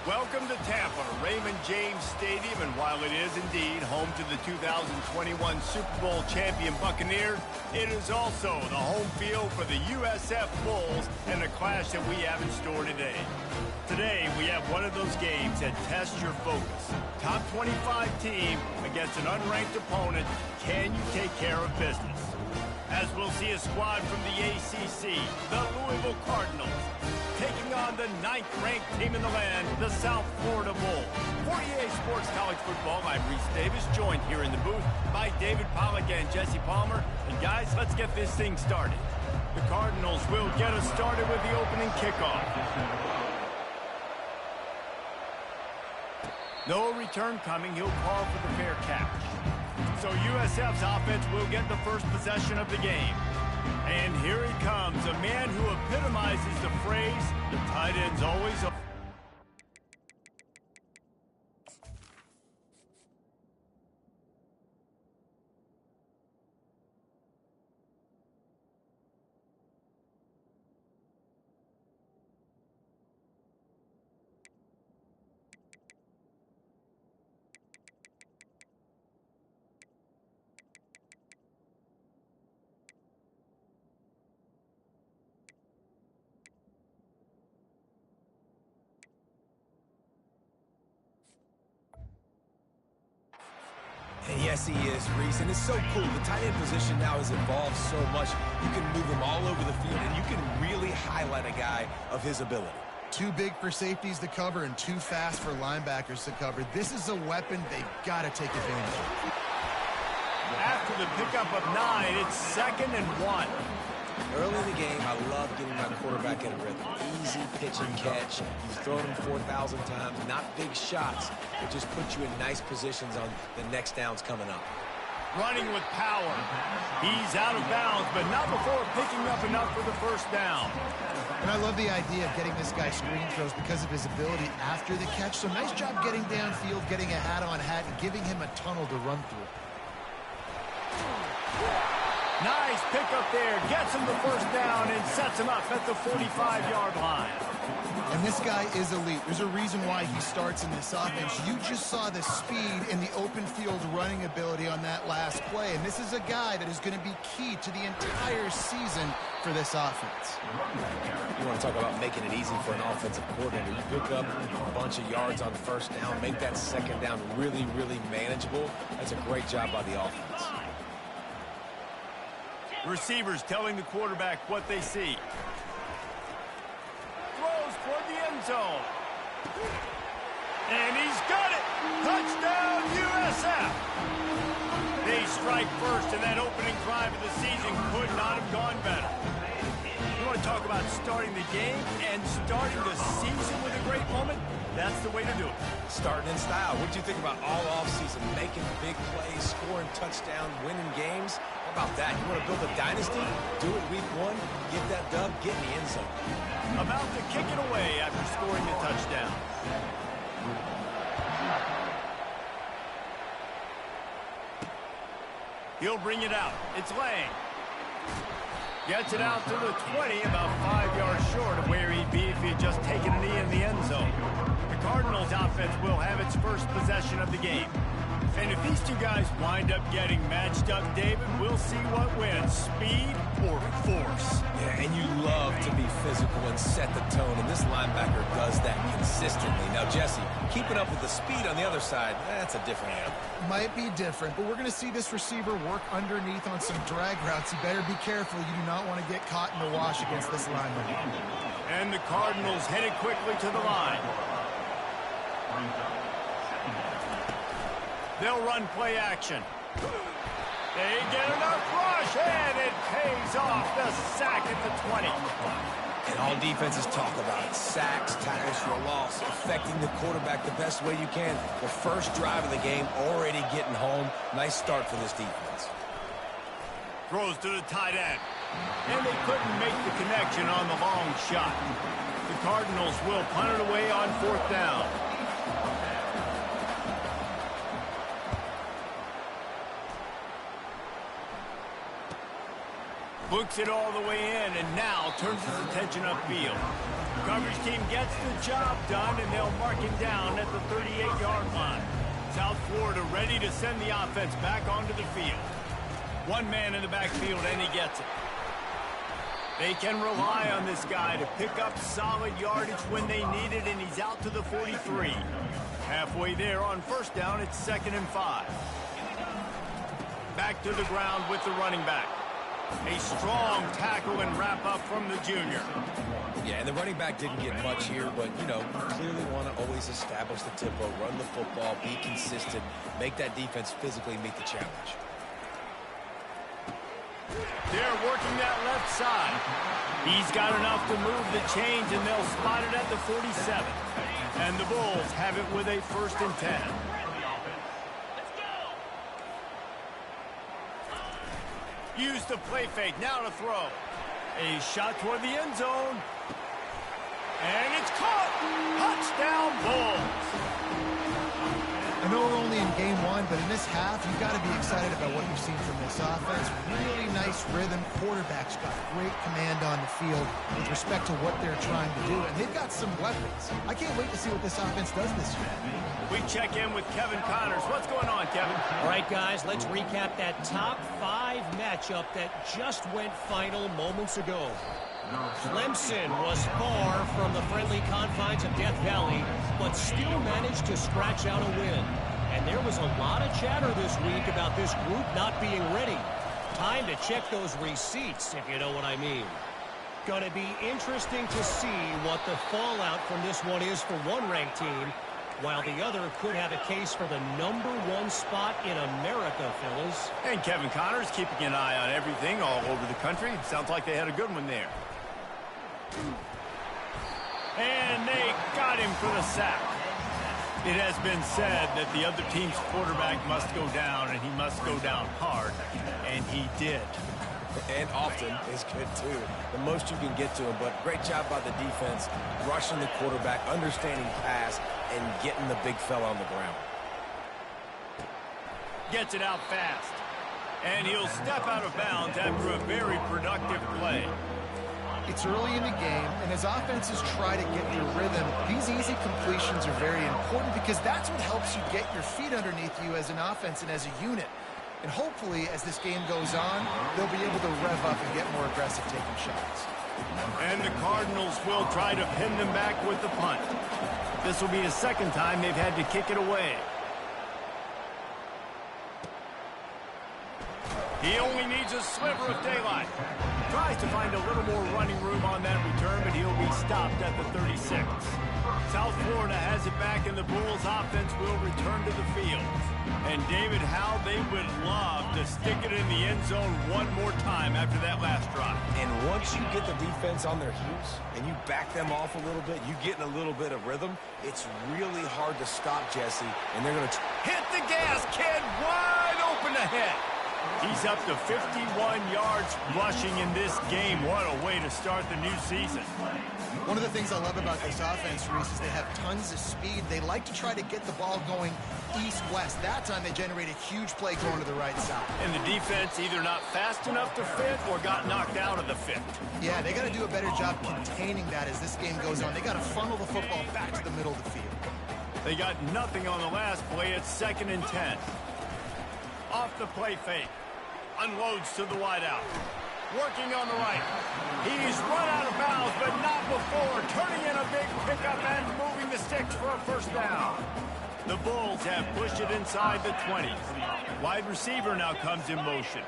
Welcome to Tampa, Raymond James Stadium, and while it is indeed home to the 2021 Super Bowl champion Buccaneers, it is also the home field for the USF Bulls and the clash that we have in store today. Today, we have one of those games that tests your focus. Top 25 team against an unranked opponent. Can you take care of business? As we'll see a squad from the ACC, the Louisville Cardinals, taking on the 9th-ranked team in the land, the South Florida Bulls. For EA Sports College Football, I'm Reese Davis, joined here in the booth by David Pollack and Jesse Palmer. And guys, let's get this thing started. The Cardinals will get us started with the opening kickoff. No return coming. He'll call for the fair catch. So USF's offense will get the first possession of the game. And here he comes, a man who epitomizes the phrase, the tight end's always open. And yes, he is, Reese, and it's so cool. The tight end position now has evolved so much. You can move him all over the field, and you can really highlight a guy of his ability. Too big for safeties to cover and too fast for linebackers to cover. This is a weapon they've got to take advantage of. After the pickup of 9, it's 2nd and 1. Early in the game, I love getting my quarterback in a rhythm. Easy pitch and catch. You've thrown him 4,000 times. Not big shots, but just put you in nice positions on the next downs coming up. Running with power. He's out of bounds, but not before picking up enough for the first down. And I love the idea of getting this guy screen throws because of his ability after the catch. So nice job getting downfield, getting a hat-on-hat, and giving him a tunnel to run through. Nice pickup there. Gets him the first down and sets him up at the 45-yard line. And this guy is elite. There's a reason why he starts in this offense. You just saw the speed and the open field running ability on that last play. And this is a guy that is going to be key to the entire season for this offense. You want to talk about making it easy for an offensive coordinator. You pick up a bunch of yards on first down, make that second down really, really manageable. That's a great job by the offense. Receivers telling the quarterback what they see. Throws toward the end zone. And he's got it! Touchdown, USF! They strike first, and that opening drive of the season could not have gone better. You want to talk about starting the game and starting the season with a great moment? That's the way to do it. Starting in style. What do you think about all offseason? Making big plays, scoring touchdowns, winning games? How about that? You want to build a dynasty? Do it week 1. Get that dub. Get in the end zone. About to kick it away after scoring the touchdown. He'll bring it out. It's Lang. Gets it out to the 20, about 5 yards short of where he'd be if he had just taken a knee in the end zone. The Cardinals offense will have its first possession of the game. And if these two guys wind up getting matched up, David, we'll see what wins, speed or force. Yeah, and you love to be physical and set the tone, and this linebacker does that consistently. Now, Jesse, keeping up with the speed on the other side, that's a different animal. Might be different, but we're going to see this receiver work underneath on some drag routes. You better be careful. You do not want to get caught in the wash against this lineman. And the Cardinals headed quickly to the line. They'll run play action. They get enough rush, and it pays off. The sack at the 20. And all defenses talk about it. Sacks, tackles for a loss, affecting the quarterback the best way you can. The first drive of the game, already getting home. Nice start for this defense. Throws to the tight end. And they couldn't make the connection on the long shot. The Cardinals will punt it away on 4th down. Books it all the way in and now turns his attention upfield. Coverage team gets the job done, and they'll mark him down at the 38-yard line. South Florida ready to send the offense back onto the field. One man in the backfield, and he gets it. They can rely on this guy to pick up solid yardage when they need it, and he's out to the 43. Halfway there on first down, it's 2nd and 5. Back to the ground with the running back. A strong tackle and wrap-up from the junior. Yeah, and the running back didn't get much here, but, you know, you clearly want to always establish the tempo, run the football, be consistent, make that defense physically meet the challenge. They're working that left side. He's got enough to move the chains, and they'll spot it at the 47. And the Bulls have it with a 1st and 10. Use the play fake, now to throw. A shot toward the end zone. And it's caught! Touchdown, Bulls! I know we're only in game one, but in this half, you've got to be excited about what you've seen from this offense. Really nice rhythm. Quarterback's got great command on the field with respect to what they're trying to do, and they've got some weapons. I can't wait to see what this offense does this year. We check in with Kevin Connors. What's going on, Kevin? All right, guys, let's recap that top 5 matchup that just went final moments ago. Clemson was far from the friendly confines of Death Valley, but still managed to scratch out a win. And there was a lot of chatter this week about this group not being ready. Time to check those receipts, if you know what I mean. Going to be interesting to see what the fallout from this one is for one ranked team, while the other could have a case for the #1 spot in America, fellas. And Kevin Connors keeping an eye on everything all over the country. Sounds like they had a good one there. And they got him for the sack. It has been said that the other team's quarterback must go down, and he must go down hard. And he did. And often is good, too. The most you can get to him, but great job by the defense, rushing the quarterback, understanding pass, and getting the big fella on the ground. Gets it out fast. And he'll step out of bounds after a very productive play. It's early in the game, and as offenses try to get their rhythm, these easy completions are very important because that's what helps you get your feet underneath you as an offense and as a unit. And hopefully, as this game goes on, they'll be able to rev up and get more aggressive taking shots. And the Cardinals will try to pin them back with the punt. This will be the 2nd time they've had to kick it away. He only needs a sliver of daylight. Tries to find a little more running room on that return, but he'll be stopped at the 36. South Florida has it back, and the Bulls offense will return to the field. And David, how they would love to stick it in the end zone one more time after that last drive. And once you get the defense on their heels and you back them off a little bit, you get in a little bit of rhythm, it's really hard to stop Jesse, and they're going to hit the gas, kid, wide open ahead. He's up to 51 yards rushing in this game. What a way to start the new season. One of the things I love about this offense, Reese, is they have tons of speed. They like to try to get the ball going east-west. That time they generate a huge play going to the right side. And the defense either not fast enough to fit or got knocked out of the fit. Yeah, they got to do a better job containing that as this game goes on. They got to funnel the football back to the middle of the field. They got nothing on the last play. It's 2nd and 10. Off the play fake. Unloads to the wideout. Working on the right. He's run out of bounds, but not before. Turning in a big pickup and moving the sticks for a 1st down. The Bulls have pushed it inside the 20. Wide receiver now comes in motion.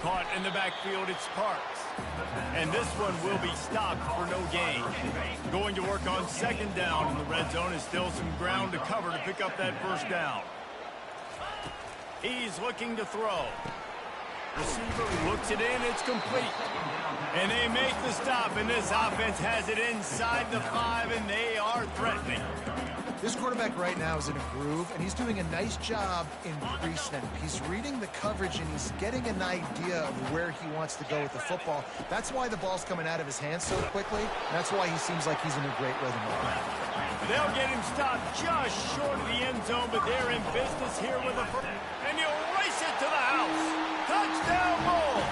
Caught in the backfield, it's Parks. And this one will be stopped for no gain. Going to work on 2nd down in the red zone is still some ground to cover to pick up that 1st down. He's looking to throw. Receiver looks it in, it's complete. And they make the stop, and this offense has it inside the 5, and they are threatening. This quarterback right now is in a groove, and he's doing a nice job in pre-snap. He's reading the coverage, and he's getting an idea of where he wants to go with the football. That's why the ball's coming out of his hands so quickly. That's why he seems like he's in a great rhythm right now. They'll get him stopped just short of the end zone, but they're in business here with a first. And he'll race it to the house. Touchdown, Bulls!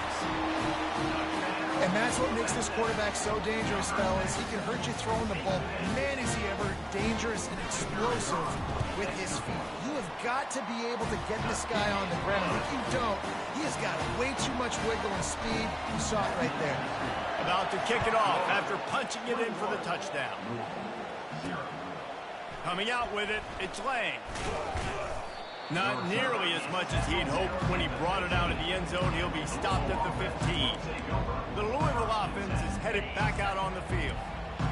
And that's what makes this quarterback so dangerous, fellas. He can hurt you throwing the ball. Man, is he ever dangerous and explosive with his feet. You have got to be able to get this guy on the ground. If you don't, he has got way too much wiggle and speed. You saw it right there. About to kick it off after punching it in for the touchdown. Coming out with it, it's Lang. Not nearly as much as he'd hoped when he brought it out of the end zone. He'll be stopped at the 15. The Louisville offense is headed back out on the field.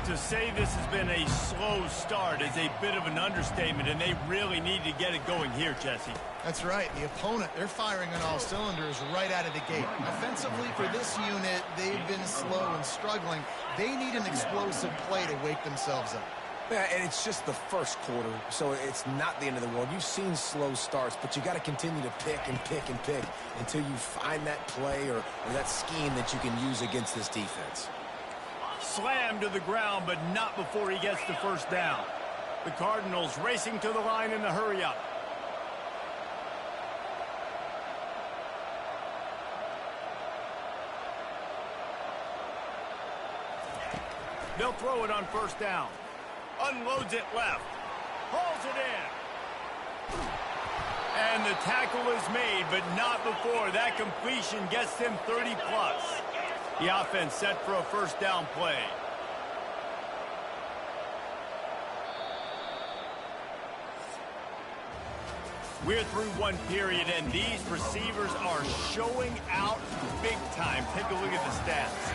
To say this has been a slow start is a bit of an understatement, and they really need to get it going here, Jesse. That's right. The opponent, they're firing on all cylinders right out of the gate. Offensively, for this unit, they've been slow and struggling. They need an explosive play to wake themselves up. Yeah, and it's just the first quarter, so it's not the end of the world. You've seen slow starts, but you got to continue to pick and pick and pick until you find that play or that scheme that you can use against this defense. Slammed to the ground, but not before he gets the first down. The Cardinals racing to the line in the hurry-up. They'll throw it on first down. Unloads it left. Hauls it in. And the tackle is made, but not before that completion gets them 30-plus. The offense set for a first down play. We're through one period, and these receivers are showing out big time. Take a look at the stats.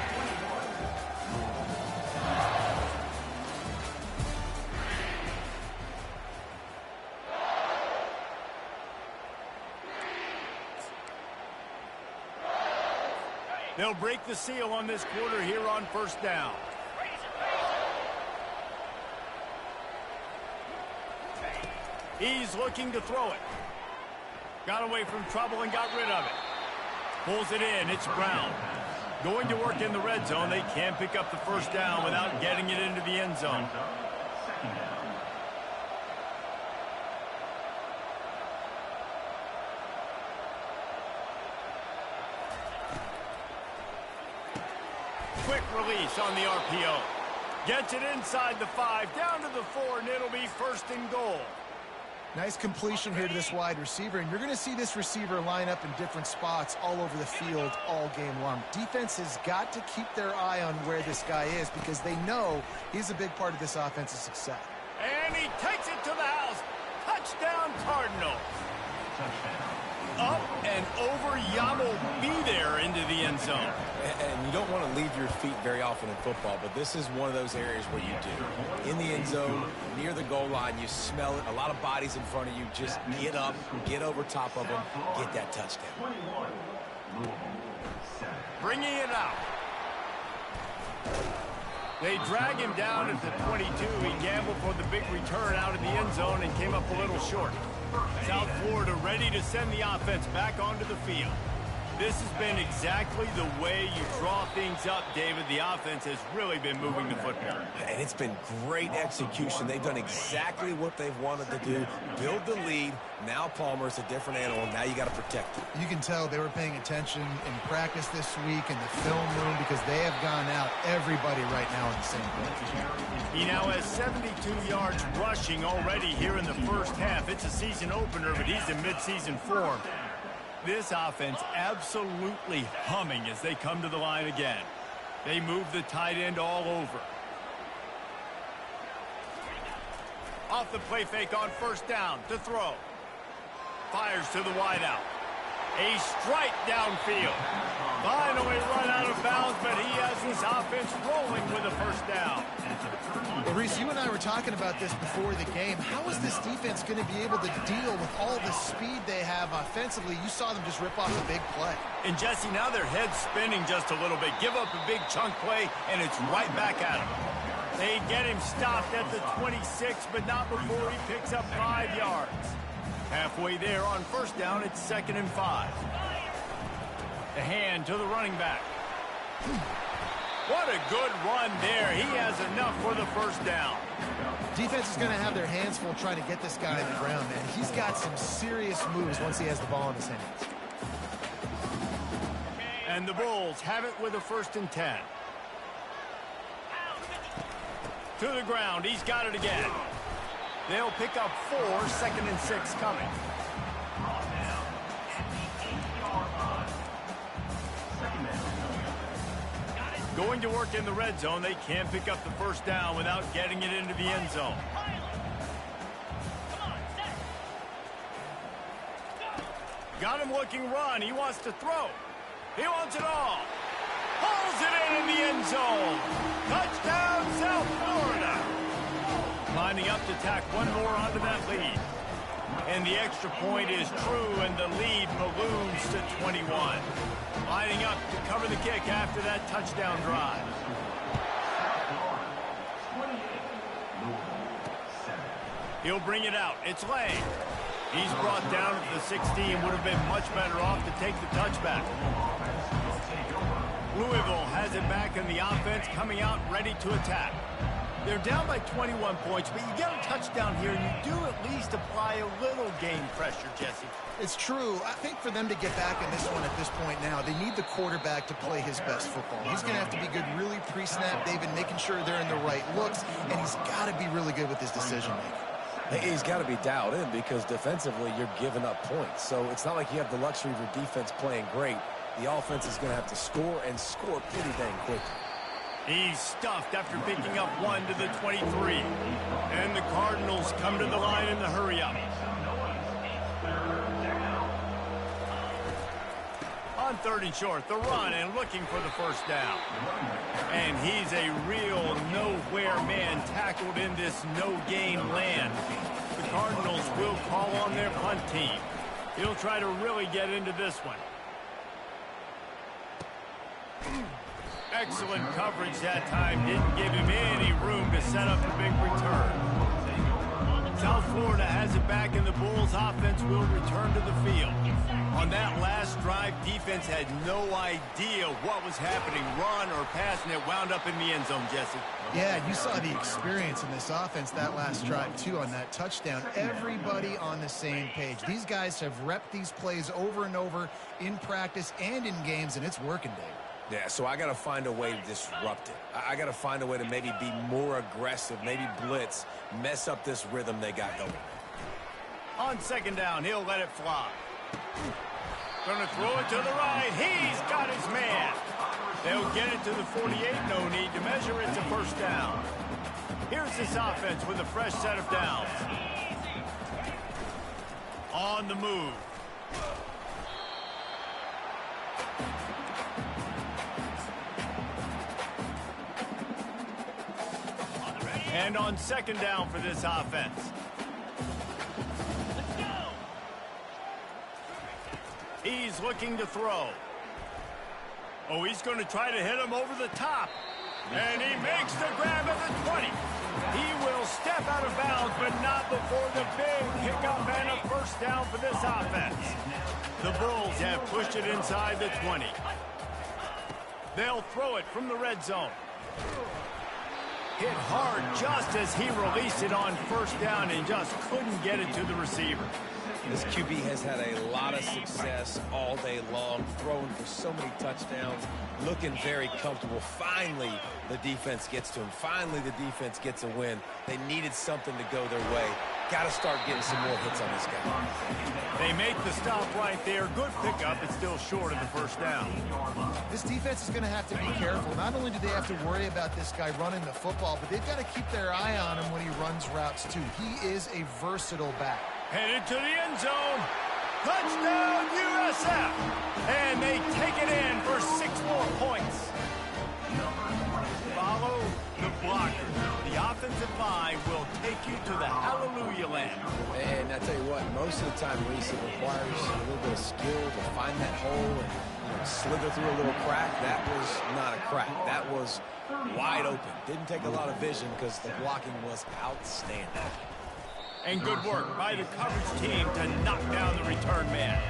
They'll break the seal on this quarter here on first down. He's looking to throw it. Got away from trouble and got rid of it. Pulls it in. It's Brown. Going to work in the red zone. They can't pick up the first down without getting it into the end zone. Quick release on the RPO. Gets it inside the 5, down to the 4, and it'll be first and goal. Nice completion here to this wide receiver, and you're going to see this receiver line up in different spots all over the field all game long. Defense has got to keep their eye on where this guy is because they know he's a big part of this offense's success. And he takes it to the house. Touchdown, Cardinals. Up and over, Yamo be there into the end zone. And you don't want to leave your feet very often in football, but this is one of those areas where you do. In the end zone, near the goal line, you smell it. A lot of bodies in front of you. Just get up, get over top of them, get that touchdown. Bringing it out. They drag him down at the 22. He gambled for the big return out of the end zone and came up a little short. South Florida ready to send the offense back onto the field. This has been exactly the way you draw things up, David. The offense has really been moving the football. And it's been great execution. They've done exactly what they've wanted to do. Build the lead. Now Palmer's a different animal. Now you got to protect him. You can tell they were paying attention in practice this week in the film room because they have gone out everybody right now in the same place. He now has 72 yards rushing already here in the first half. It's a season opener, but he's in midseason form. This offense absolutely humming as they come to the line again. They move the tight end all over. Off the play fake on first down to throw. Fires to the wideout. A strike downfield. Finally run out of bounds, but he has this offense rolling with a first down. Well, Reese, you and I were talking about this before the game. How is this defense going to be able to deal with all the speed they have offensively? You saw them just rip off a big play. And, Jesse, now their head's spinning just a little bit. Give up a big chunk play, and it's right back at them. They get him stopped at the 26, but not before he picks up 5 yards. Halfway there on first down, it's 2nd and 5. The hand to the running back. What a good run there. He has enough for the first down. Defense is going to have their hands full trying to get this guy on the ground, man. He's got some serious moves once he has the ball in his hands. And the Bulls have it with a 1st and 10. To the ground. He's got it again. They'll pick up 4, 2nd and 6 coming. Going to work in the red zone. They can't pick up the 1st down without getting it into the end zone. Got him looking run. He wants to throw. He wants it all. Pulls it in the end zone. Touchdown, South Florida. Lining up to tack one more onto that lead. And the extra point is true, and the lead balloons to 21. Lining up to cover the kick after that touchdown drive. He'll bring it out. It's Lang. He's brought down at the 16. Would have been much better off to take the touchback. Louisville has it back in the offense, coming out ready to attack. They're down by 21 points, but you get a touchdown here, and you do at least apply a little game pressure, Jesse. It's true. I think for them to get back in this one at this point now, they need the quarterback to play his best football. He's going to have to be good really pre-snap, David, making sure they're in the right looks, and he's got to be really good with his decision-making. He's got to be dialed in because defensively you're giving up points. So it's not like you have the luxury of your defense playing great. The offense is going to have to score and score pretty dang quickly. He's stuffed after picking up 1 to the 23. And the Cardinals come to the line in the hurry-up. On 3rd and short, the run and looking for the 1st down. And he's a real nowhere man tackled in this no-gain land. The Cardinals will call on their punt team. He'll try to really get into this one. Excellent coverage that time. Didn't give him any room to set up a big return. South Florida has it back, and the Bulls offense will return to the field. On that last drive, defense had no idea what was happening, run or pass, and it wound up in the end zone, Jesse. Yeah, you saw the experience in this offense that last drive, too, on that touchdown. Everybody on the same page. These guys have repped these plays over and over in practice and in games, and it's working, Dave. Yeah, so I got to find a way to disrupt it. I got to find a way to maybe be more aggressive, maybe blitz, mess up this rhythm they got going. On 2nd down, he'll let it fly. Gonna throw it to the right. He's got his man. They'll get it to the 48. No need to measure. It's a 1st down. Here's this offense with a fresh set of downs. On the move. And on 2nd down for this offense. Let's go. He's looking to throw. Oh, he's going to try to hit him over the top. And he makes the grab at the 20. He will step out of bounds, but not before the big pickup and a 1st down for this offense. The Bulls have pushed it inside the 20. They'll throw it from the red zone. Hit hard just as he released it on 1st down and just couldn't get it to the receiver. This QB has had a lot of success all day long, throwing for so many touchdowns, looking very comfortable. Finally, the defense gets to him. Finally, the defense gets a win. They needed something to go their way. Got to start getting some more hits on this guy. They make the stop right there. Good pickup. It's still short of the 1st down. This defense is going to have to be careful. Not only do they have to worry about this guy running the football, but they've got to keep their eye on him when he runs routes, too. He is a versatile back. Headed to the end zone. Touchdown, USF. And they take it in for 6 more points. Follow the blocker. The offensive line will take you to the hallelujah land. And I tell you what, most of the time, Reese, it requires a little bit of skill to find that hole and slither through a little crack. That was not a crack. That was wide open. Didn't take a lot of vision because the blocking was outstanding. And good work by the coverage team to knock down the return man.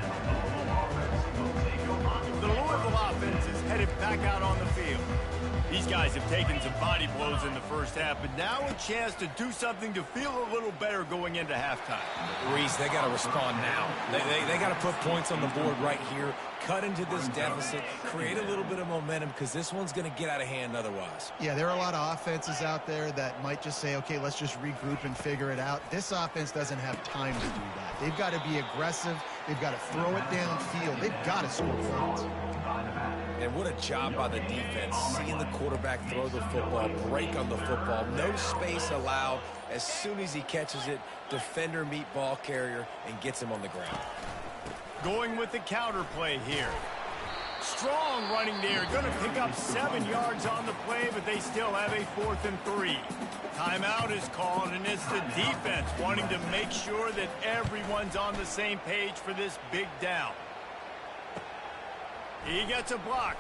The Louisville offense is headed back out on the field. These guys have taken some body blows in the first half, but now a chance to do something to feel a little better going into halftime. Reese, they got to respond now. They got to put points on the board right here, cut into this deficit, create a little bit of momentum, because this one's going to get out of hand otherwise. Yeah, there are a lot of offenses out there that might just say, okay, let's just regroup and figure it out. This offense doesn't have time to do that. They've got to be aggressive. They've got to throw it downfield. They've got to score points. And what a job by the defense, seeing the quarterback throw the football, break on the football, no space allowed. As soon as he catches it, defender meet ball carrier and gets him on the ground. Going with the counter play here. Strong running there, going to pick up 7 yards on the play, but they still have a 4th and 3. Timeout is called, and it's the defense wanting to make sure that everyone's on the same page for this big down. He gets a block.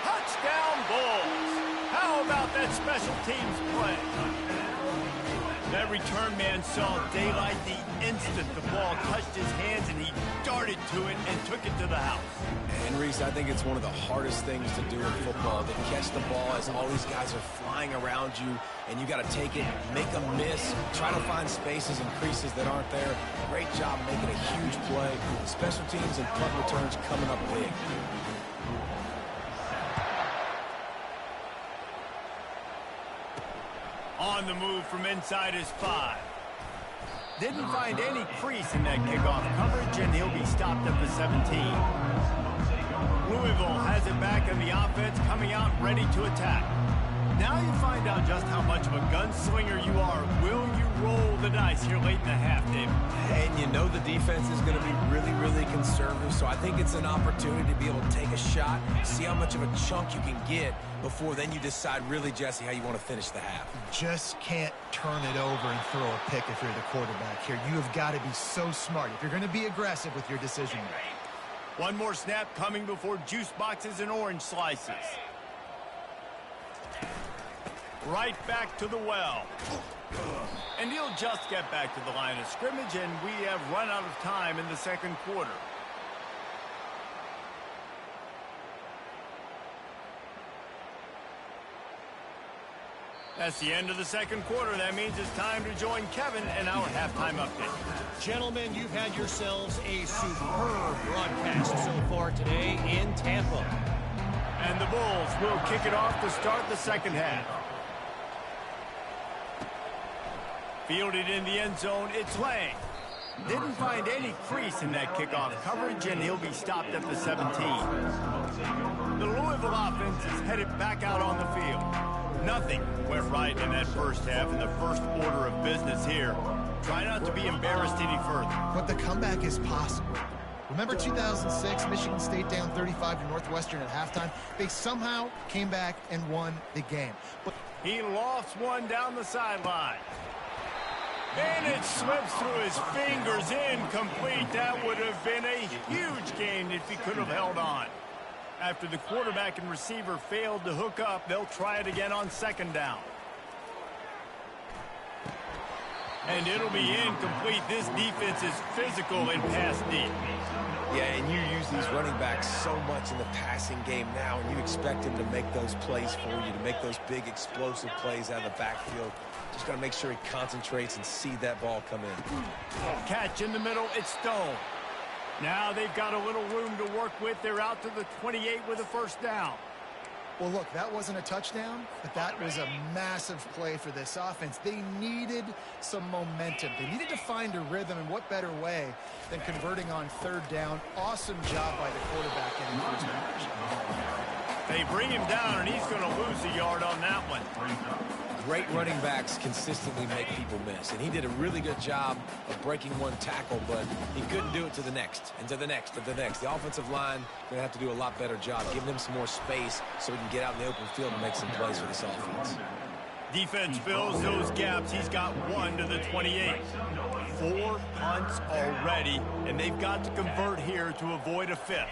Touchdown Bulls. How about that special teams play? That return man saw daylight the instant the ball touched his hands, and he darted to it and took it to the house. And Reese, I think it's one of the hardest things to do in football, to catch the ball as all these guys are flying around you, and you got to take it, make them miss, try to find spaces and creases that aren't there. Great job making a huge play. Special teams and punt returns coming up big. On the move from inside his 5. Didn't find any crease in that kickoff coverage, and he'll be stopped at the 17. Louisville has it back in the offense, coming out ready to attack. Now you find out just how much of a gunslinger you are. Will you roll the dice here late in the half, David? And you know the defense is going to be really, really conservative, so I think it's an opportunity to be able to take a shot, see how much of a chunk you can get before then you decide really, Jesse, how you want to finish the half. Just can't turn it over and throw a pick if you're the quarterback here. You have got to be so smart if you're going to be aggressive with your decision making. One more snap coming before juice boxes and orange slices. Right back to the well. And he'll just get back to the line of scrimmage, and we have run out of time in the second quarter. That's the end of the second quarter. That means it's time to join Kevin in our halftime update. Gentlemen, you've had yourselves a superb broadcast so far today in Tampa. And the Bulls will kick it off to start the second half. Fielded in the end zone, it's Lang. Didn't find any crease in that kickoff coverage, and he'll be stopped at the 17. The Louisville offense is headed back out on the field. Nothing went right in that first half, and the first order of business here. Try not to be embarrassed any further. But the comeback is possible. Remember 2006, Michigan State down 35 to Northwestern at halftime? They somehow came back and won the game. But he lofts one down the sideline. And it slips through his fingers, incomplete. That would have been a huge gain if he could have held on. After the quarterback and receiver failed to hook up, they'll try it again on second down. And it'll be incomplete. This defense is physical and pass deep. Yeah, and you use these running backs so much in the passing game now, and you expect them to make those plays for you, to make those big explosive plays out of the backfield. Just got to make sure he concentrates and see that ball come in. Catch in the middle, it's Stone. Now they've got a little room to work with. They're out to the 28 with a first down. well, look, that wasn't a touchdown, but that was a massive play for this offense. They needed some momentum. They needed to find a rhythm, and what better way than converting on third down. Awesome job by the quarterback in the first match. They bring him down, and he's going to lose a yard on that one. Great running backs consistently make people miss, and he did a really good job of breaking one tackle, but he couldn't do it to the next, and to the next, and to the next. The offensive line going to have to do a lot better job, giving him some more space so he can get out in the open field and make some plays for this offense. Defense fills those gaps. He's got one to the 28. 4 punts already, and they've got to convert here to avoid a fifth.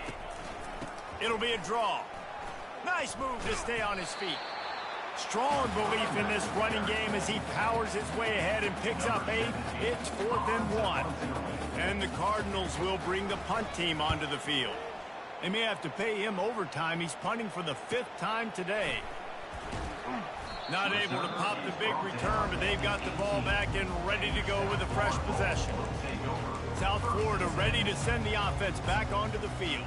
It'll be a draw. Nice move to stay on his feet. Strong belief in this running game as he powers his way ahead and picks up 8. It's 4th and 1. And the Cardinals will bring the punt team onto the field. They may have to pay him overtime. He's punting for the 5th time today. Not able to pop the big return, but they've got the ball back and ready to go with a fresh possession. South Florida ready to send the offense back onto the field.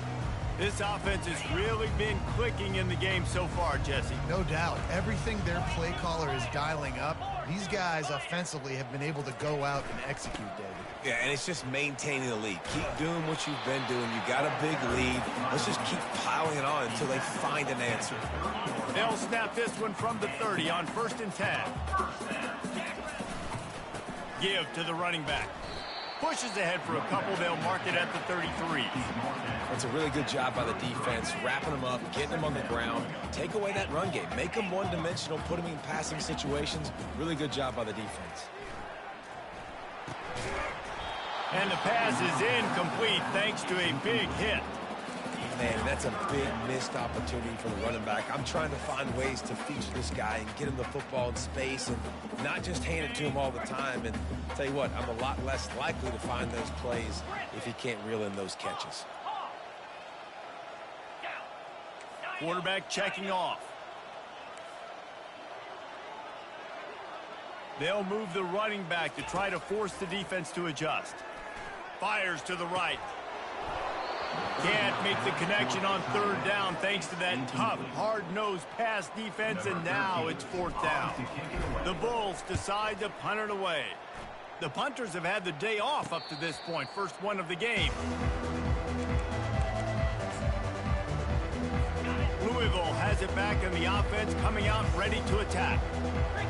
This offense has really been clicking in the game so far, Jesse. No doubt. Everything their play caller is dialing up, these guys offensively have been able to go out and execute, David. Yeah, and it's just maintaining the lead. Keep doing what you've been doing. You got a big lead. Let's just keep piling it on until they find an answer. They'll snap this one from the 30 on 1st and 10. Give to the running back. Pushes ahead for a couple. They'll mark it at the 33. That's a really good job by the defense, wrapping them up, getting them on the ground. Take away that run game. Make them one-dimensional, put them in passing situations. Really good job by the defense. And the pass is incomplete thanks to a big hit. Man, that's a big missed opportunity for the running back. I'm trying to find ways to feature this guy and get him the football in space and not just hand it to him all the time. And tell you what, I'm a lot less likely to find those plays if he can't reel in those catches. Quarterback checking off. They'll move the running back to try to force the defense to adjust. Fires to the right. Can't make the connection on 3rd down thanks to that tough, hard-nosed pass defense, and now it's 4th down. The Bulls decide to punt it away. The punters have had the day off up to this point, first one of the game. Louisville has it back, and the offense coming out ready to attack.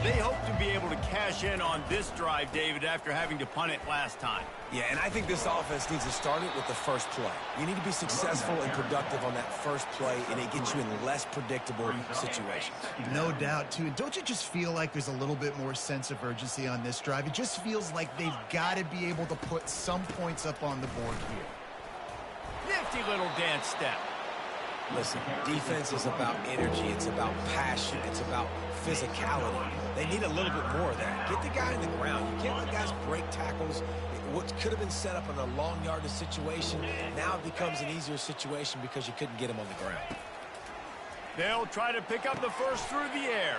They hope to be able to cash in on this drive, David, after having to punt it last time. Yeah, and I think this offense needs to start it with the first play. You need to be successful and productive on that first play, and it gets you in less predictable situations. No doubt, too. And don't you just feel like there's a little bit more sense of urgency on this drive? It just feels like they've got to be able to put some points up on the board here. Nifty little dance step. Listen, defense is about energy. It's about passion. It's about physicality. They need a little bit more of that. Get the guy in the ground. You can't let guys break tackles. What could have been set up in a long yardage situation, now it becomes an easier situation because you couldn't get him on the ground. They'll try to pick up the first through the air.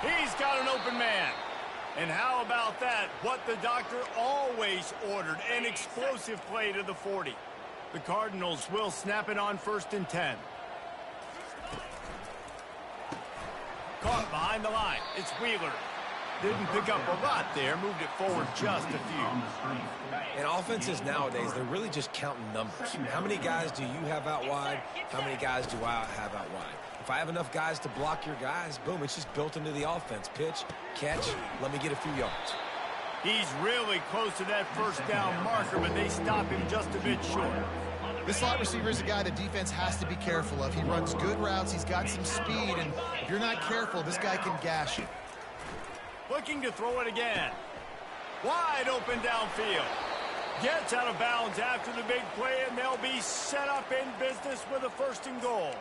He's got an open man. And how about that? What the doctor always ordered, an explosive play to the 40. The Cardinals will snap it on 1st and 10. Caught behind the line. It's Wheeler. Didn't pick up a lot there. Moved it forward just a few. In offenses nowadays, they're really just counting numbers. How many guys do you have out wide? How many guys do I have out wide? If I have enough guys to block your guys, boom, it's just built into the offense. Pitch, catch, let me get a few yards. He's really close to that 1st down marker, but they stop him just a bit short. This slot receiver is a guy the defense has to be careful of. He runs good routes. He's got some speed, and if you're not careful, this guy can gash you. Looking to throw it again. Wide open downfield. Gets out of bounds after the big play, and they'll be set up in business with a 1st and goal.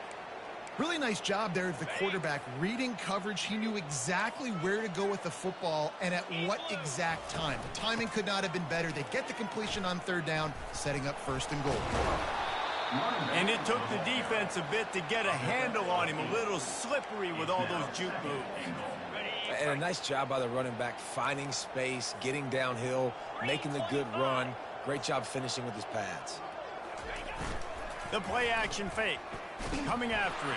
Really nice job there of the quarterback reading coverage. He knew exactly where to go with the football and at what exact time. The timing could not have been better. They get the completion on 3rd down, setting up 1st and goal. And it took the defense a bit to get a handle on him. A little slippery with all those juke moves. And a nice job by the running back, finding space, getting downhill, making the good run. Great job finishing with his pads. The play action fake. Coming after it.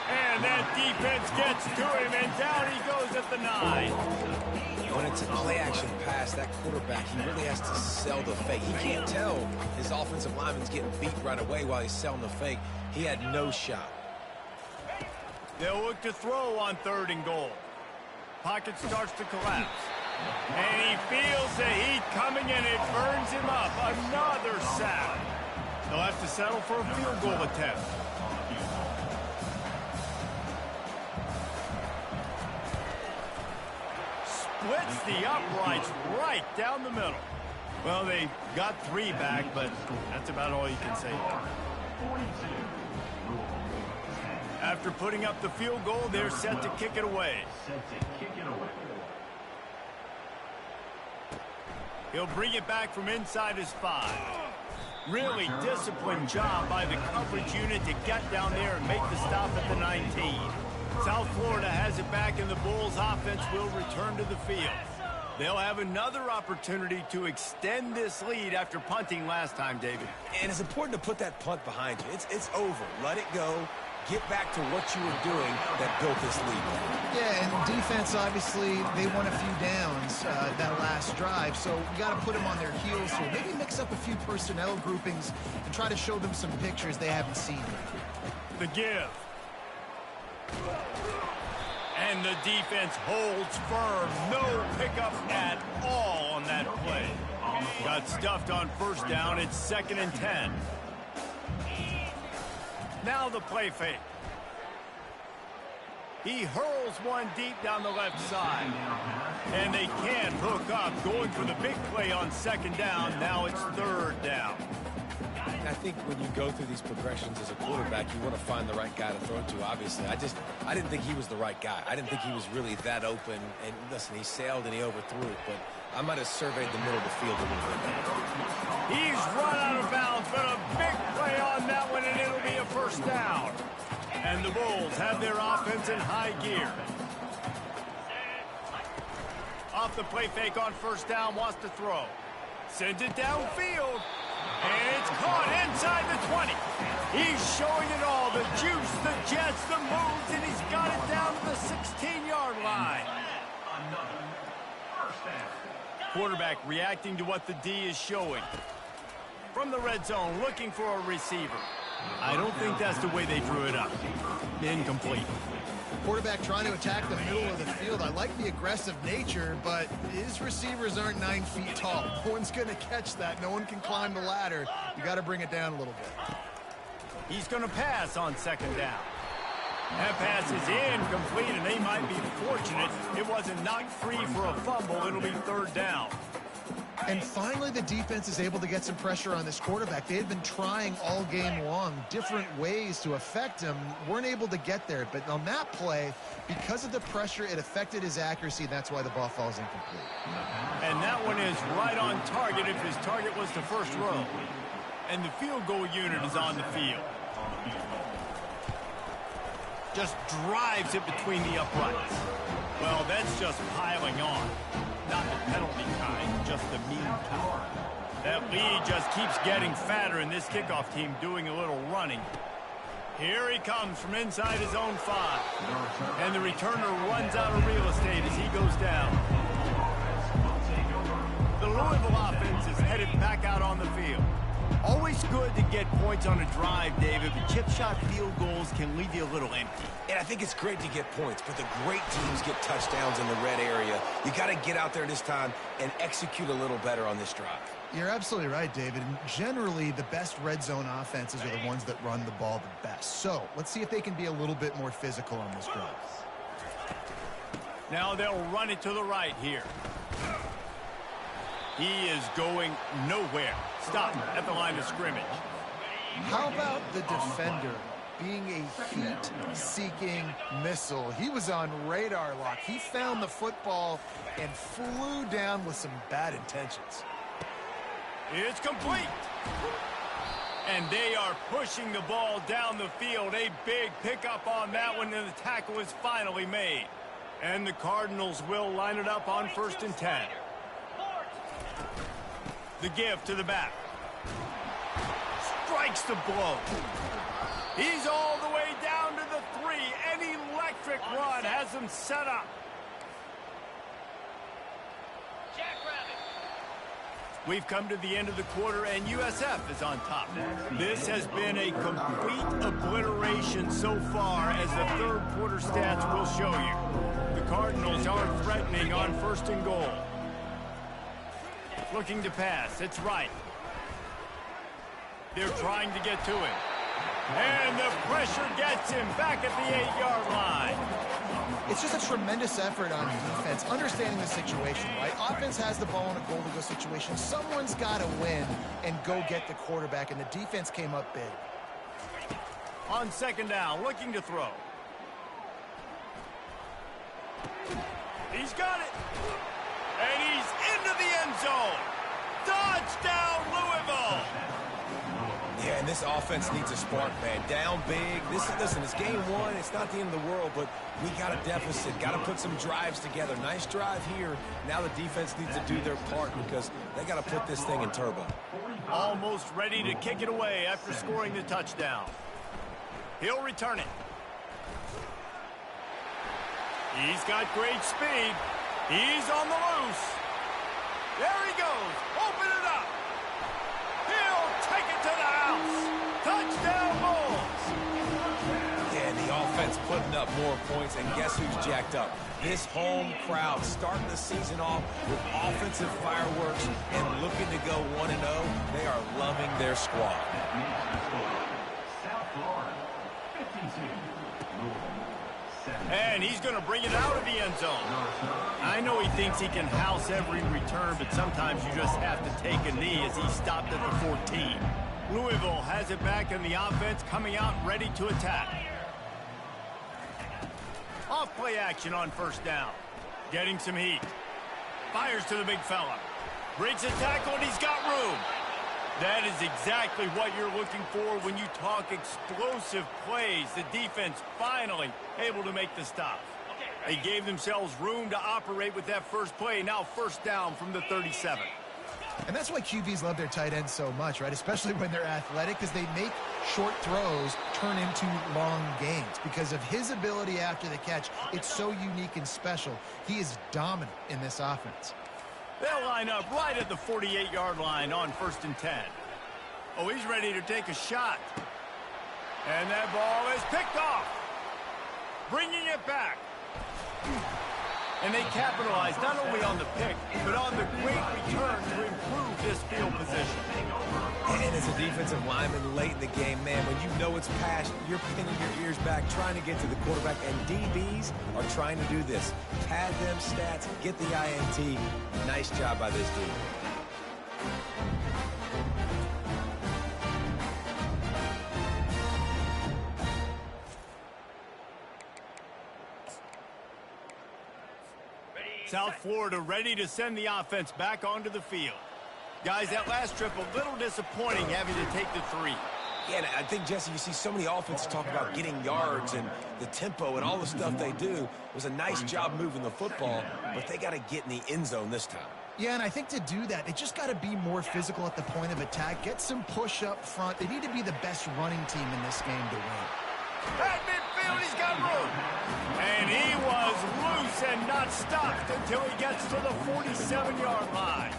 And that defense gets to him, and down he goes at the 9. When it's a play-action pass, that quarterback, he really has to sell the fake. He can't tell his offensive lineman's getting beat right away while he's selling the fake. He had no shot. They'll look to throw on 3rd and goal. Pocket starts to collapse. And he feels the heat coming, and it burns him up. Another sack. They'll have to settle for a field goal attempt. Splits the uprights right down the middle. Well, they got 3 back, but that's about all you can say. After putting up the field goal, they're set to kick it away. He'll bring it back from inside his 5. Really disciplined job by the coverage unit to get down there and make the stop at the 19. South Florida has it back, and the Bulls offense will return to the field. They'll have another opportunity to extend this lead after punting last time, David. And it's important to put that punt behind you. It's over. Let it go. Get back to what you were doing that built this lead. Yeah, and defense, obviously, they won a few downs that last drive, so you got to put them on their heels here. Maybe mix up a few personnel groupings and try to show them some pictures they haven't seen. The give. And the defense holds firm. No pickup at all on that play. Got stuffed on first down. It's 2nd and 10. Now the play fake. He hurls one deep down the left side. And they can't hook up. Going for the big play on 2nd down. Now it's 3rd down. I think when you go through these progressions as a quarterback, you want to find the right guy to throw to, obviously. I didn't think he was the right guy. I didn't think he was really that open. And listen, he sailed and he overthrew it, but I might have surveyed the middle of the field a little bit. He's run out of bounds, but a big play on that one, and it'll be a 1st down. And the Bulls have their offense in high gear. Off the play fake on 1st down, wants to throw. Sends it downfield. And it's caught inside the 20. He's showing it all. The juice, the jets, the moves, and he's got it down to the 16-yard line. Quarterback reacting to what the D is showing. From the red zone, looking for a receiver. I don't think that's the way they drew it up. Incomplete. Quarterback trying to attack the middle of the field. I like the aggressive nature, but his receivers aren't 9 feet tall. No one's going to catch that. No one can climb the ladder. You got to bring it down a little bit. He's going to pass on 2nd down. That pass is incomplete, and they might be fortunate it wasn't knocked free for a fumble. It'll be 3rd down. And finally, the defense is able to get some pressure on this quarterback. They had been trying all game long different ways to affect him. Weren't able to get there. But on that play, because of the pressure, it affected his accuracy. And that's why the ball falls incomplete. And that one is right on target if his target was the 1st row. And the field goal unit is on the field. Just drives it between the uprights. Well, that's just piling on. Not the penalty kind, just the mean kind. That lead just keeps getting fatter, and this kickoff team doing a little running. Here he comes from inside his own 5. And the returner runs out of real estate as he goes down. The Louisville offense is headed back out on the field. Always good to get points on a drive, David, but chip shot field goals can leave you a little empty. And I think it's great to get points, but the great teams get touchdowns in the red area. You got to get out there this time and execute a little better on this drive. You're absolutely right, David. And generally, the best red zone offenses are the ones that run the ball the best. So let's see if they can be a little bit more physical on this drive. Now they'll run it to the right here. He is going nowhere. Stop at the line of scrimmage. How about the defender being a heat-seeking missile? He was on radar lock. He found the football and flew down with some bad intentions. It's complete. And they are pushing the ball down the field. A big pickup on that one, and the tackle is finally made. And the Cardinals will line it up on 1st and 10. The give to the back. Strikes the blow. He's all the way down to the 3. An electric run has him set up. We've come to the end of the quarter, and USF is on top. This has been a complete obliteration so far, as the 3rd quarter stats will show you. The Cardinals are threatening on 1st and goal. Looking to pass. It's right. They're trying to get to him. And the pressure gets him back at the 8-yard line. It's just a tremendous effort on defense, understanding the situation, right? Offense has the ball in a goal-to-go situation. Someone's got to win and go get the quarterback, and the defense came up big. On 2nd down, looking to throw. He's got it. And he's into the end zone. Touchdown, Louisville. Yeah, and this offense needs a spark, man. Down big. Listen, it's game one. It's not the end of the world, but we got a deficit. Got to put some drives together. Nice drive here. Now the defense needs to do their part because they got to put this thing in turbo. Almost ready to kick it away after scoring the touchdown. He'll return it. He's got great speed. He's on the loose. There he goes. Open it up. He'll take it to the house. Touchdown, Bulls. Yeah, the offense putting up more points, and guess who's jacked up? This home crowd starting the season off with offensive fireworks and looking to go 1-0. They are loving their squad. And he's going to bring it out of the end zone. I know he thinks he can house every return, but sometimes you just have to take a knee as he stopped at the 14. Louisville has it back in the offense, coming out ready to attack. Off play action on first down. Getting some heat. Fires to the big fella. Breaks a tackle, and he's got room. That is exactly what you're looking for when you talk explosive plays. The defense finally able to make the stop. They gave themselves room to operate with that first play. Now first down from the 37. And that's why QBs love their tight ends so much, right? Especially when they're athletic, because they make short throws turn into long gains. Because of his ability after the catch, it's so unique and special. He is dominant in this offense. They'll line up right at the 48-yard line on 1st and 10. Oh, he's ready to take a shot. And that ball is picked off. Bringing it back. And they capitalize not only on the pick, but on the great return to improve this field position. And as a defensive lineman late in the game, man, when you know it's passed, you're pinning your ears back, trying to get to the quarterback, and DBs are trying to do this. Pad them stats, get the INT. Nice job by this dude. South Florida ready to send the offense back onto the field. Guys, that last trip a little disappointing having to take the 3. Yeah, and I think, Jesse, you see so many offenses talk about getting yards and the tempo and all the stuff they do. It was a nice job moving the football, but they got to get in the end zone this time. Yeah, and I think to do that, they just got to be more physical at the point of attack, get some push up front. They need to be the best running team in this game to win. At midfield, he's got room. And he was loose and not stopped until he gets to the 47-yard line.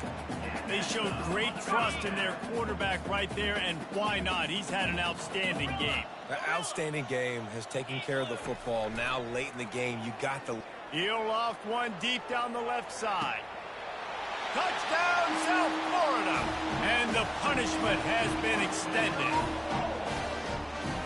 They showed great trust in their quarterback right there, and why not? He's had an outstanding game. An outstanding game, has taken care of the football. Now late in the game, you got the... He'll loft one deep down the left side. Touchdown, South Florida. And the punishment has been extended.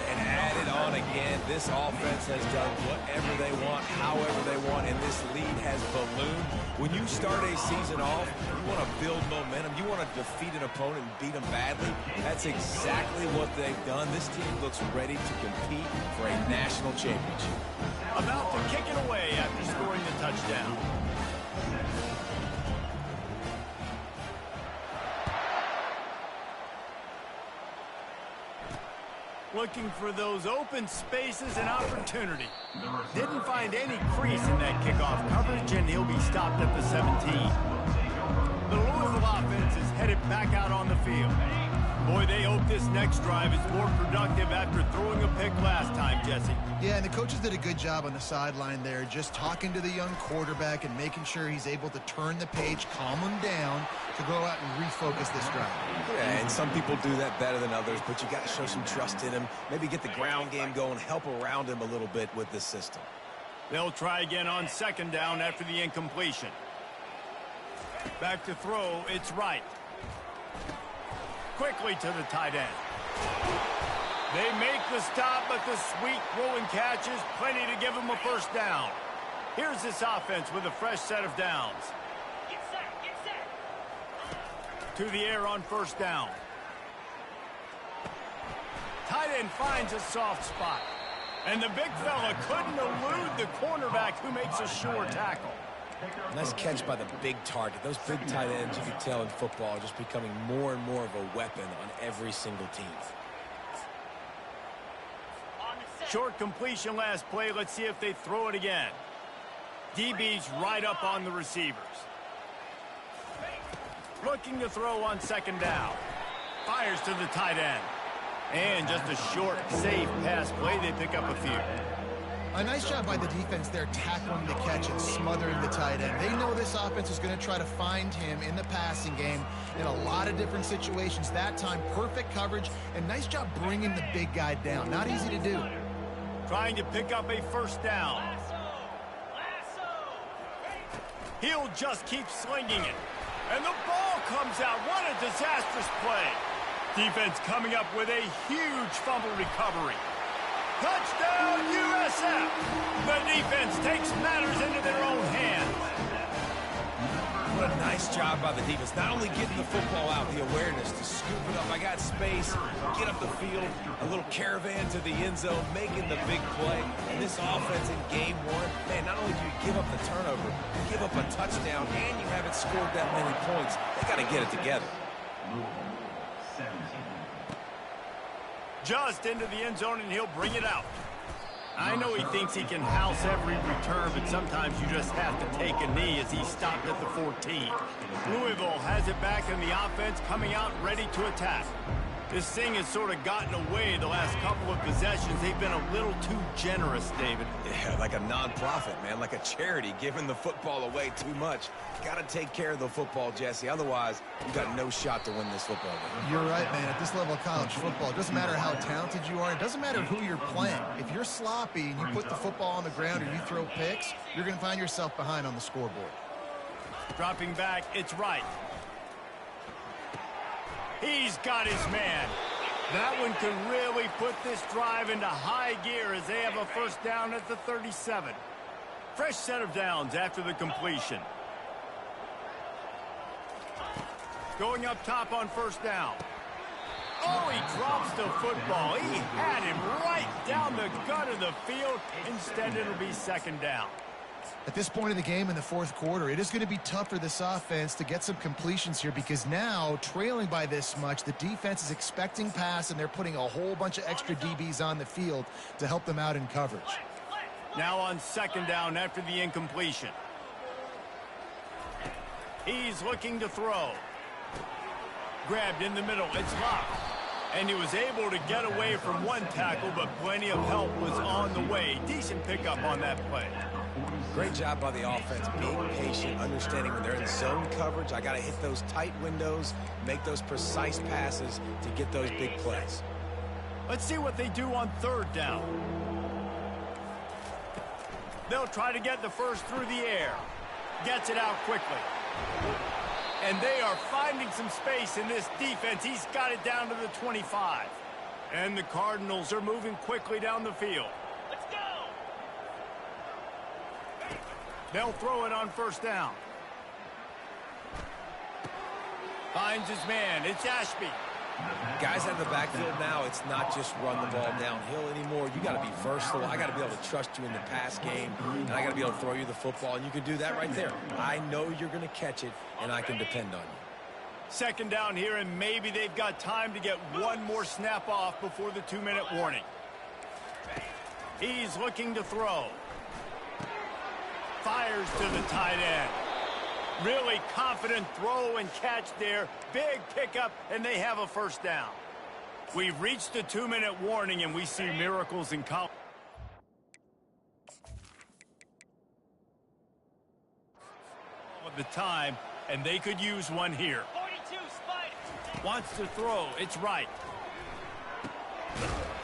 And added on again, this offense has done whatever they want, however they want, and this lead has ballooned. When you start a season off, you want to build momentum. You want to defeat an opponent and beat them badly. That's exactly what they've done. This team looks ready to compete for a national championship. About to kick it away after scoring the touchdown. Looking for those open spaces and opportunity. Didn't find any crease in that kickoff coverage, and he'll be stopped at the 17. The Louisville offense is headed back out on the field. Boy, they hope this next drive is more productive after throwing a pick last time, Jesse. Yeah, and the coaches did a good job on the sideline there, just talking to the young quarterback and making sure he's able to turn the page, calm him down to go out and refocus this drive. Yeah, and some people do that better than others, but you got to show some trust in him. Maybe get the ground game going, help around him a little bit with this system. They'll try again on 2nd down after the incompletion. Back to throw, it's right. Quickly to the tight end. They make the stop, but the sweet rolling catch is plenty to give them a first down. Here's this offense with a fresh set of downs. Get set. To the air on 1st down. Tight end finds a soft spot. And the big fella couldn't elude the cornerback who makes a sure tackle. Nice catch by the big target. Those big tight ends, you can tell in football, are just becoming more and more of a weapon on every single team. Short completion last play. Let's see if they throw it again. DB's right up on the receivers. Looking to throw on second down. Fires to the tight end. And just a short, safe pass play. They pick up a few. A nice job by the defense there tackling the catch and smothering the tight end. They know this offense is going to try to find him in the passing game in a lot of different situations. That time, perfect coverage, and nice job bringing the big guy down. Not easy to do. Trying to pick up a first down. He'll just keep slinging it. And the ball comes out. What a disastrous play. Defense coming up with a huge fumble recovery. Touchdown, USF! The defense takes matters into their own hands. What a nice job by the defense. Not only getting the football out, the awareness to scoop it up. I got space, get up the field, a little caravan to the end zone, making the big play. And this offense in game one, man, not only do you give up the turnover, you give up a touchdown, and you haven't scored that many points. They got to get it together. Just into the end zone, and he'll bring it out. I know he thinks he can house every return, but sometimes you just have to take a knee as he stopped at the 14. Louisville has it back in the offense, coming out ready to attack. This thing has sort of gotten away the last couple of possessions. They've been a little too generous, David. Yeah, like a non-profit, man, like a charity, giving the football away too much. Got to take care of the football, Jesse. Otherwise, you got no shot to win this football game. You're right, man. At this level of college football, it doesn't matter how talented you are. It doesn't matter who you're playing. If you're sloppy and you put the football on the ground or you throw picks, you're going to find yourself behind on the scoreboard. Dropping back, it's right. He's got his man. That one could really put this drive into high gear as they have a first down at the 37. Fresh set of downs after the completion. Going up top on first down. Oh, he drops the football. He had him right down the gut of the field. Instead, it'll be second down. At this point in the game in the fourth quarter, it is going to be tough for this offense to get some completions here because now, trailing by this much, the defense is expecting pass, and they're putting a whole bunch of extra DBs on the field to help them out in coverage. Now on second down after the incompletion. He's looking to throw. Grabbed in the middle. It's locked. And he was able to get away from one tackle, but plenty of help was on the way. Decent pickup on that play. Great job by the offense, being patient, understanding when they're in zone coverage, I got to hit those tight windows, make those precise passes to get those big plays. Let's see what they do on third down. They'll try to get the first through the air. Gets it out quickly. And they are finding some space in this defense. He's got it down to the 25. And the Cardinals are moving quickly down the field. Let's go! They'll throw it on first down. Finds his man. It's Ashby. Guys out of the backfield now, it's not just run the ball downhill anymore. You got to be versatile. I got to be able to trust you in the pass game, and I got to be able to throw you the football, and you can do that right there. I know you're going to catch it, and I can depend on you. Second down here, and maybe they've got time to get one more snap off before the 2-minute warning. He's looking to throw. Fires to the tight end. Really confident throw and catch there. Big pickup, and they have a first down. We've reached the 2-minute warning, and we see miracles in college. Of the time, and they could use one here. 42, Spike. Wants to throw. It's right.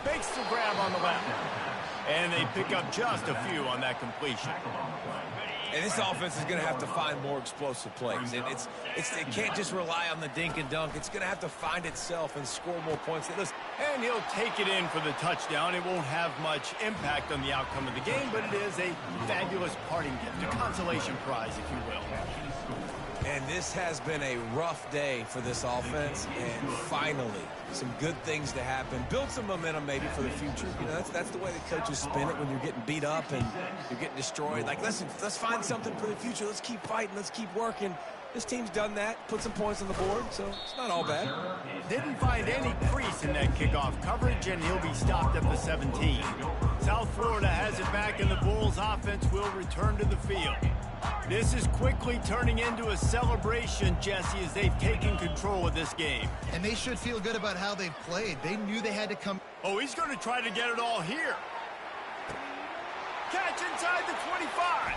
Makes the grab on the left. And they pick up just a few on that completion. And this offense is going to have to find more explosive plays. It can't just rely on the dink and dunk. It's going to have to find itself and score more points. And he'll take it in for the touchdown. It won't have much impact on the outcome of the game, but it is a fabulous parting gift, a consolation prize, if you will. And this has been a rough day for this offense, and finally, some good things to happen. Build some momentum maybe for the future. You know, that's the way the coaches spin it when you're getting beat up and you're getting destroyed. Like, listen, let's find something for the future. Let's keep fighting. Let's keep working. This team's done that, put some points on the board, so it's not all bad. Didn't find any crease in that kickoff coverage, and he'll be stopped at the 17. South Florida has it back, and the Bulls offense will return to the field. This is quickly turning into a celebration, Jesse, as they've taken control of this game. And they should feel good about how they've played. They knew they had to come. Oh, he's going to try to get it all here. Catch inside the 25.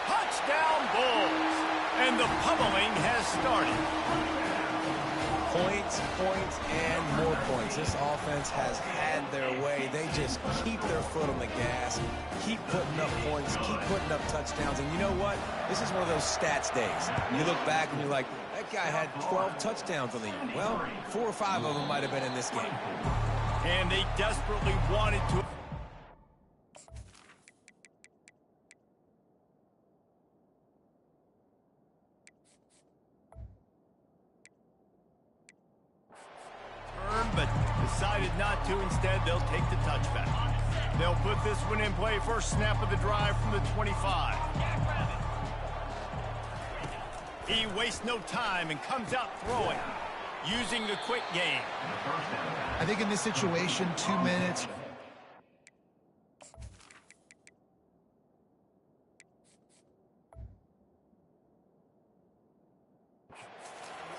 Touchdown, Bulls. And the pummeling has started. Points, and more points. This offense has had their way. They just keep their foot on the gas, keep putting up points, keep putting up touchdowns. And you know what? This is one of those stats days. You look back and you're like, that guy had 12 touchdowns on the year. Well, 4 or 5 of them might have been in this game. And they desperately wanted to. But decided not to. Instead, they'll take the touchback. They'll put this one in play. First snap of the drive from the 25. He wastes no time and comes out throwing, using the quick game. I think in this situation, 2 minutes.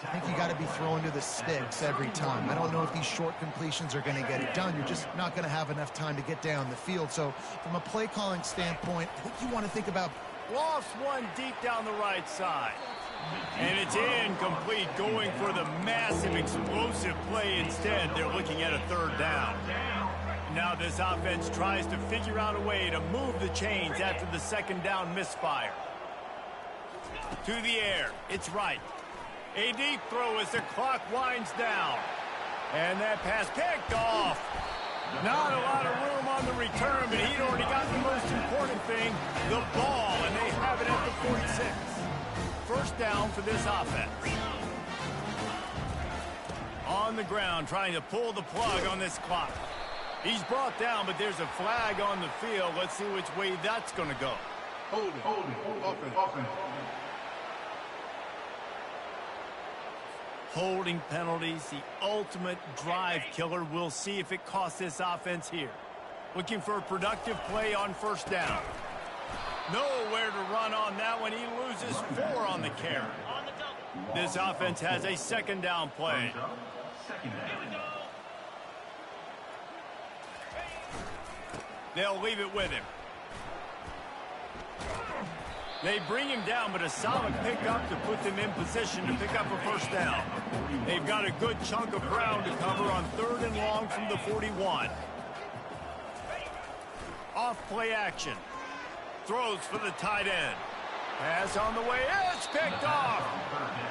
I think you got to be throwing to the sticks every time. I don't know if these short completions are going to get it done. You're just not going to have enough time to get down the field. So from a play calling standpoint, I think you want to think about. Lost one deep down the right side. And it's incomplete, going for the massive explosive play instead. They're looking at a third down. Now this offense tries to figure out a way to move the chains after the second down misfire. To the air, it's right. A deep throw as the clock winds down. And that pass picked off. Not a lot of room on the return, but he'd already got the most important thing, the ball, and they have it at the 46. First down for this offense. On the ground, trying to pull the plug on this clock. He's brought down, but there's a flag on the field. Let's see which way that's going to go. Holding, offense. Holding penalties, the ultimate drive killer. We'll see if it costs this offense here. Looking for a productive play on first down. Nowhere to run on that one. He loses 4 on the carry. This offense has a second down play. They'll leave it with him. They bring him down, but a solid pickup to put them in position to pick up a first down. They've got a good chunk of ground to cover on 3rd and long from the 41. Off play action. Throws for the tight end. Pass on the way. It's picked off.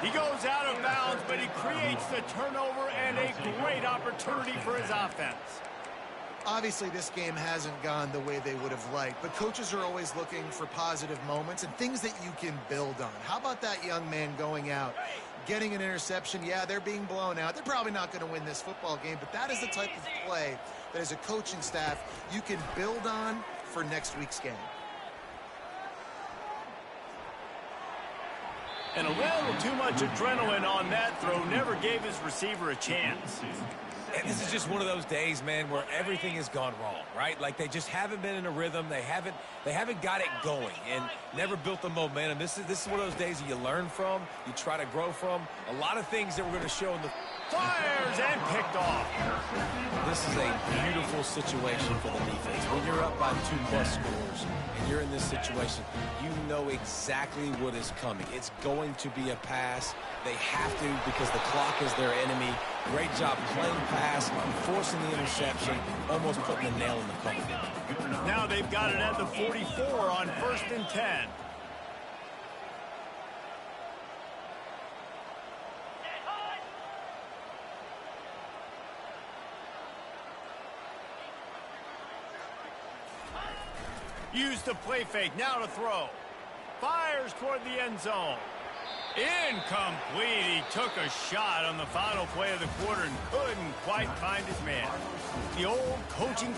He goes out of bounds, but he creates the turnover and a great opportunity for his offense. Obviously, this game hasn't gone the way they would have liked, but coaches are always looking for positive moments and things that you can build on. How about that young man going out, getting an interception? Yeah, they're being blown out. They're probably not going to win this football game, but that is the type of play that as a coaching staff you can build on for next week's game. And a little too much adrenaline on that throw. Never gave his receiver a chance. And this is just one of those days, man, where everything has gone wrong, right? Like they just haven't been in a rhythm. They haven't got it going and never built the momentum. This is one of those days that you learn from, you try to grow from. A lot of things that we're going to show in the fires and picked off. This is a beautiful situation for the defense. When you're up by 2+ scores and you're in this situation, you know exactly what is coming. It's going to be a pass. They have to because the clock is their enemy. Great job playing pass, forcing the interception, almost putting the nail in the coffin. Now they've got it at the 44 on 1st and 10. Use the play fake, now to throw. Fires toward the end zone. Incomplete. He took a shot on the final play of the quarter and couldn't quite find his man. The old coaching